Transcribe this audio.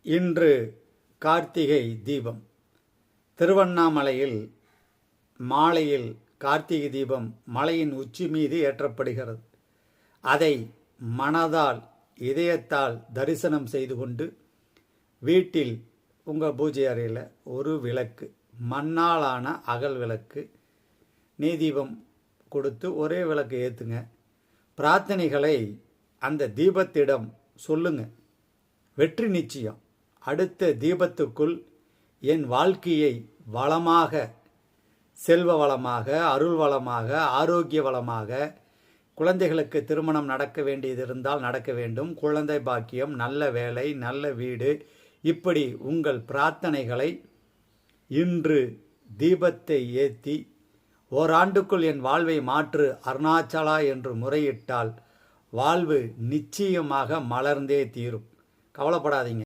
இன்று கார்த்திகை தீபம். திருவண்ணாமலையில் மாலையில் கார்த்திகை தீபம் மலையின் உச்சி மீது ஏற்றப்படுகிறது. அதை மனதால் இதயத்தால் தரிசனம் செய்து கொண்டு வீட்டில் உங்கள் பூஜை அறையில் ஒரு விளக்கு, மண்ணாலான அகல் விளக்கு, நெய் தீபம் கொடுத்து ஒரே விளக்கு ஏற்றுங்க. பிரார்த்தனைகளை அந்த தீபத்திடம் சொல்லுங்க. வெற்றி நிச்சயம். அடுத்த தீபத்துக்குள் என் வாழ்க்கையை வளமாக, செல்வ வளமாக, அருள் வளமாக, ஆரோக்கிய வளமாக, குழந்தைகளுக்கு திருமணம் நடக்க வேண்டியது இருந்தால் நடக்க வேண்டும், குழந்தை பாக்கியம், நல்ல வேலை, நல்ல வீடு, இப்படி உங்கள் பிரார்த்தனைகளை இன்று தீபத்தை ஏற்றி ஓராண்டுக்குள் என் வாழ்வை மாற்று அருணாச்சலா என்று முறையிட்டால் வாழ்வு நிச்சயமாக மலர்ந்தே தீரும். கவலைப்படாதீங்க.